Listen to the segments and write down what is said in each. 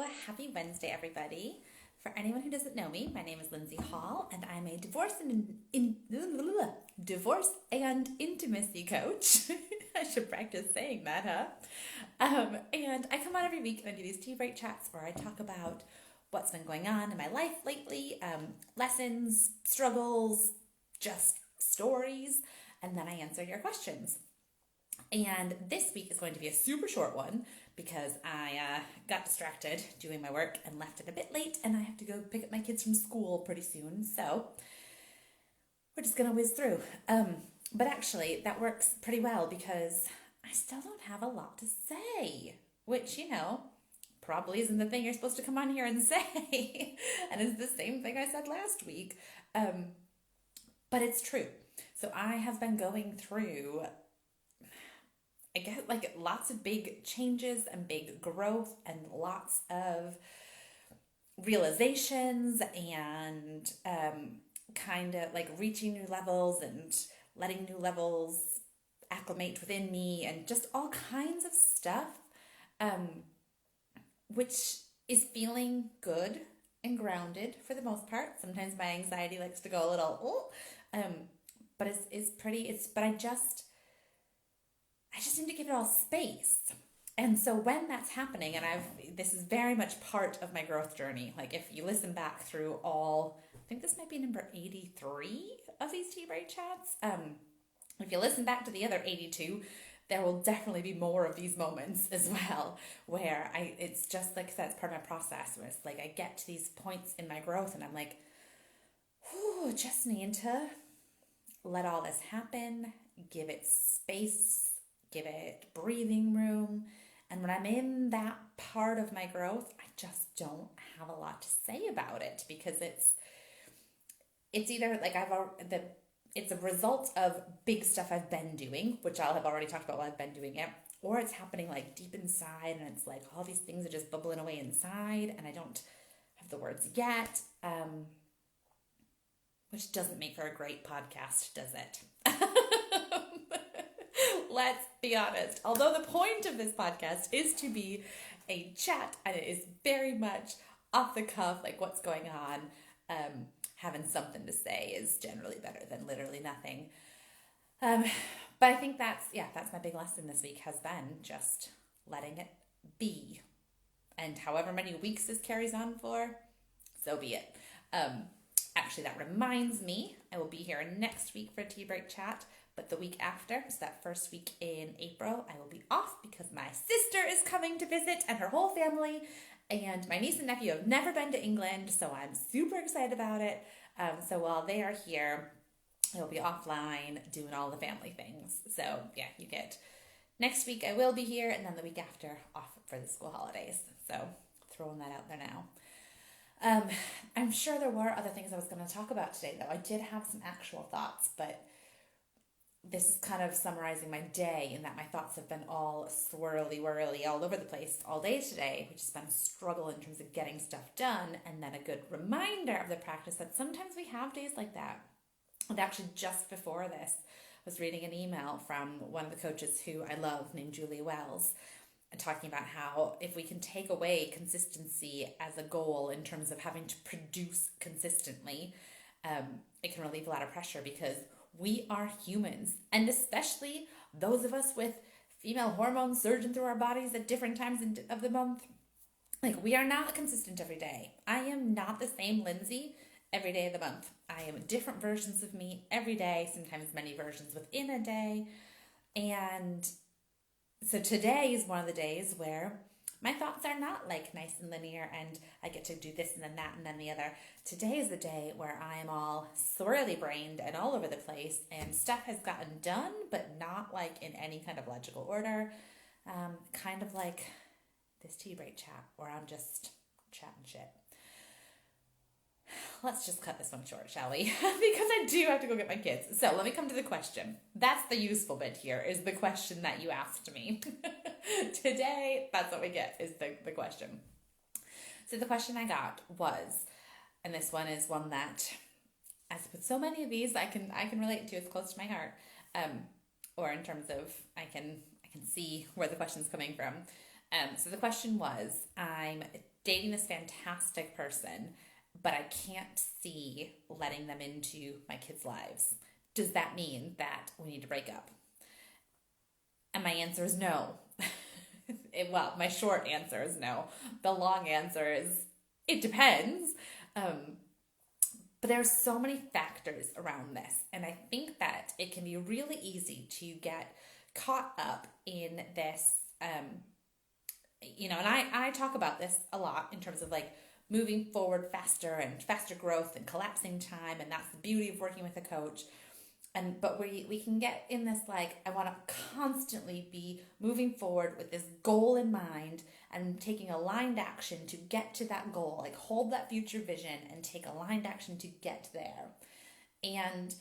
Happy Wednesday, everybody. For anyone who doesn't know me, my name is Lindsey Hall, and I'm a divorce and intimacy coach. I should practice saying that, and I come on every week and I do these tea break chats where I talk about what's been going on in my life lately, lessons, struggles, just stories, and then I answer your questions. And this week is going to be a super short one because I got distracted doing my work and left it a bit late, and I have to go pick up my kids from school pretty soon. So we're just going to whiz through. But actually, that works pretty well because I still don't have a lot to say, which, probably isn't the thing you're supposed to come on here and say. And it's the same thing I said last week. But it's true. So I have been going through, I guess, like lots of big changes and big growth and lots of realizations and kind of like reaching new levels and letting new levels acclimate within me and just all kinds of stuff, which is feeling good and grounded for the most part. Sometimes my anxiety likes to go a little, but but I just need to give it all space. And so when that's happening, and this is very much part of my growth journey. Like if you listen back through I think this might be number 83 of these tea break chats. If you listen back to the other 82, there will definitely be more of these moments as well, where it's just like that's part of my process, where it's like I get to these points in my growth and I'm like, just need to let all this happen, give it space, give it breathing room. And when I'm in that part of my growth, I just don't have a lot to say about it because it's either like it's a result of big stuff I've been doing, which I'll have already talked about while I've been doing it, or it's happening like deep inside and it's like all these things are just bubbling away inside and I don't have the words yet, which doesn't make for a great podcast, does it? Let's be honest. Although the point of this podcast is to be a chat and it is very much off the cuff, like what's going on, having something to say is generally better than literally nothing. But I think that's my big lesson this week has been just letting it be. And however many weeks this carries on for, so be it. Actually, that reminds me, I will be here next week for a tea break chat, but the week after, so that first week in April, I will be off because my sister is coming to visit and her whole family, and my niece and nephew have never been to England, so I'm super excited about it. So while they are here, I will be offline doing all the family things. So yeah, you get next week I will be here, and then the week after off for the school holidays. So throwing that out there now. I'm sure there were other things I was going to talk about today, though. I did have some actual thoughts, but this is kind of summarizing my day in that my thoughts have been all swirly-whirly all over the place all day today, which has been a struggle in terms of getting stuff done, and then a good reminder of the practice that sometimes we have days like that. And actually just before this, I was reading an email from one of the coaches who I love named Julie Wells, and talking about how if we can take away consistency as a goal in terms of having to produce consistently, it can relieve a lot of pressure because we are humans, and especially those of us with female hormones surging through our bodies at different times of the month. Like, we are not consistent every day. I am not the same Lindsey every day of the month. I am different versions of me every day, sometimes many versions within a day. And so today is one of the days where my thoughts are not like nice and linear and I get to do this and then that and then the other. Today is the day where I am all swirly brained and all over the place and stuff has gotten done, but not like in any kind of logical order. Kind of like this tea break chat where I'm just chatting shit. Let's just cut this one short, shall we? Because I do have to go get my kids. So let me come to the question. That's the useful bit here, is the question that you asked me. Today, that's what we get, is the question. So the question I got was, and this one is one that, as with so many of these, I can relate to. It's close to my heart. Or in terms of, I can see where the question's coming from. So the question was, I'm dating this fantastic person, but I can't see letting them into my kids' lives. Does that mean that we need to break up? And my answer is no. Well, my short answer is no. The long answer is it depends. But there's so many factors around this. And I think that it can be really easy to get caught up in this, and I talk about this a lot in terms of like moving forward faster and faster growth and collapsing time. And that's the beauty of working with a coach. But we can get in this like, I want to constantly be moving forward with this goal in mind and taking aligned action to get to that goal, like hold that future vision and take aligned action to get there. And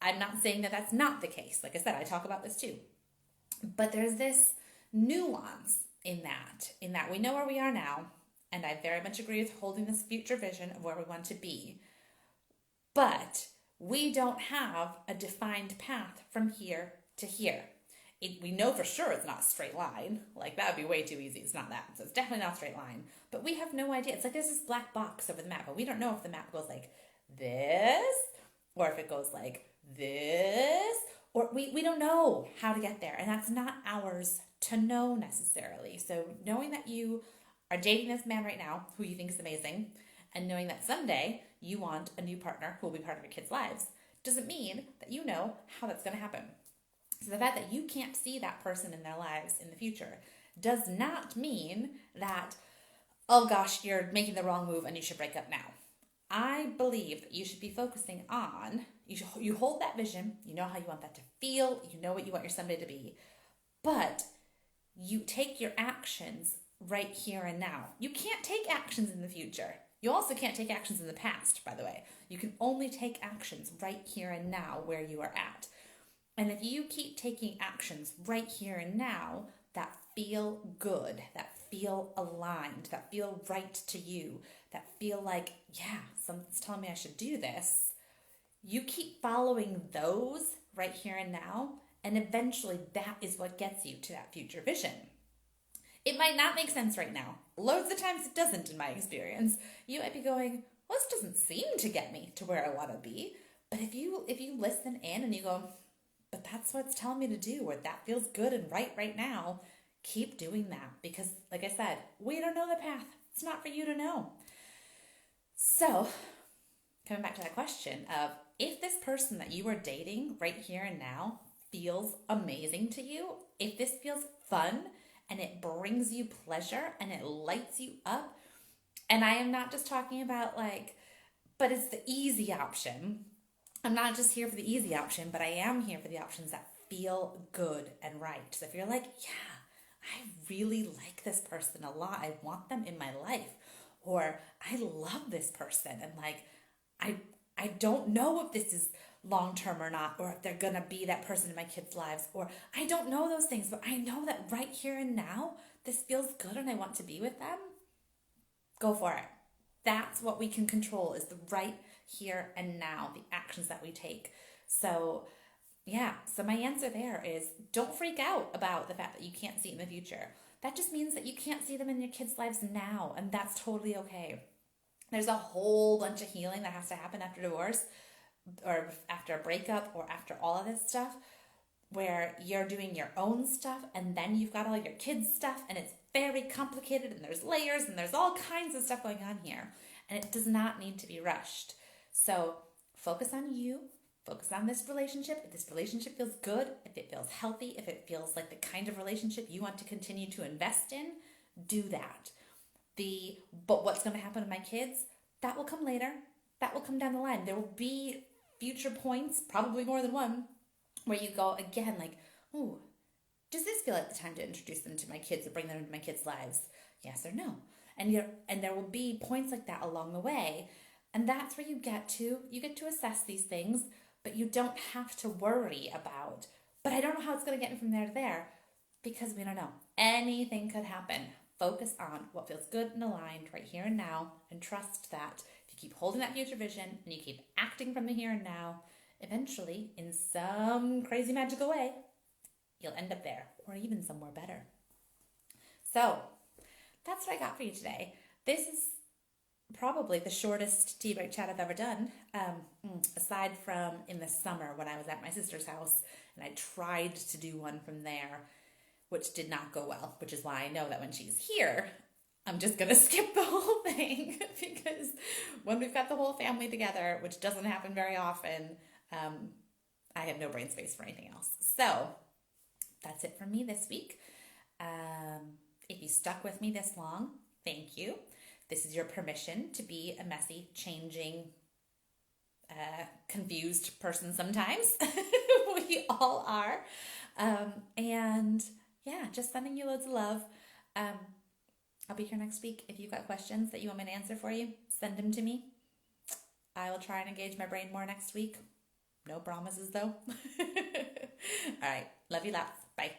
I'm not saying that that's not the case. Like I said, I talk about this too. But there's this nuance in that we know where we are now, and I very much agree with holding this future vision of where we want to be. But we don't have a defined path from here to here. We know for sure it's not a straight line. Like, that would be way too easy. It's not that. So it's definitely not a straight line. But we have no idea. It's like there's this black box over the map, but we don't know if the map goes like this, or if it goes like this, or we don't know how to get there. And that's not ours to know necessarily. So knowing that you are dating this man right now who you think is amazing, and knowing that someday you want a new partner who will be part of your kids' lives, doesn't mean that you know how that's going to happen. So the fact that you can't see that person in their lives in the future does not mean that, oh gosh, you're making the wrong move and you should break up now. I believe that you should be focusing on, you hold that vision, you know how you want that to feel, you know what you want your someday to be, but you take your actions right here and now. You can't take actions in the future. You also can't take actions in the past, by the way. You can only take actions right here and now where you are at. And if you keep taking actions right here and now that feel good, that feel aligned, that feel right to you, that feel like, yeah, something's telling me I should do this, you keep following those right here and now, and eventually that is what gets you to that future vision. It might not make sense right now. Loads of times it doesn't, in my experience. You might be going, well, this doesn't seem to get me to where I want to be. But if you listen in and you go, but that's what it's telling me to do, or that feels good and right now, keep doing that. Because like I said, we don't know the path. It's not for you to know. So coming back to that question of, if this person that you are dating right here and now feels amazing to you, if this feels fun, and it brings you pleasure and it lights you up. And I am not just talking about but it's the easy option. I'm not just here for the easy option, but I am here for the options that feel good and right. So if you're like, yeah, I really like this person a lot, I want them in my life, or I love this person, and I don't know if this is long-term or not, or if they're going to be that person in my kids' lives, or I don't know those things, but I know that right here and now, this feels good and I want to be with them. Go for it. That's what we can control, is the right here and now, the actions that we take. So my answer there is, don't freak out about the fact that you can't see it in the future. That just means that you can't see them in your kids' lives now, and that's totally okay. There's a whole bunch of healing that has to happen after divorce, or after a breakup, or after all of this stuff, where you're doing your own stuff and then you've got all your kids' stuff, and it's very complicated, and there's layers and there's all kinds of stuff going on here, and it does not need to be rushed. So focus on you, focus on this relationship. If this relationship feels good, if it feels healthy, if it feels like the kind of relationship you want to continue to invest in, do that. But what's going to happen to my kids? That will come later. That will come down the line. There will be future points, probably more than one, where you go again like, ooh, does this feel like the time to introduce them to my kids or bring them into my kids' lives? Yes or no? And there will be points like that along the way. And that's where you get to assess these things, but you don't have to worry about, but I don't know how it's going to get me from there to there, because we don't know. Anything could happen. Focus on what feels good and aligned right here and now, and trust that if you keep holding that future vision and you keep acting from the here and now, eventually, in some crazy magical way, you'll end up there, or even somewhere better. So that's what I got for you today. This is probably the shortest tea break chat I've ever done, aside from in the summer when I was at my sister's house and I tried to do one from there, which did not go well, which is why I know that when she's here, I'm just going to skip the whole thing because when we've got the whole family together, which doesn't happen very often, I have no brain space for anything else. So that's it from me this week. If you stuck with me this long, thank you. This is your permission to be a messy, changing, confused person sometimes. We all are. And yeah, just sending you loads of love. I'll be here next week. If you've got questions that you want me to answer for you, send them to me. I will try and engage my brain more next week. No promises though. All right. Love you lots. Bye.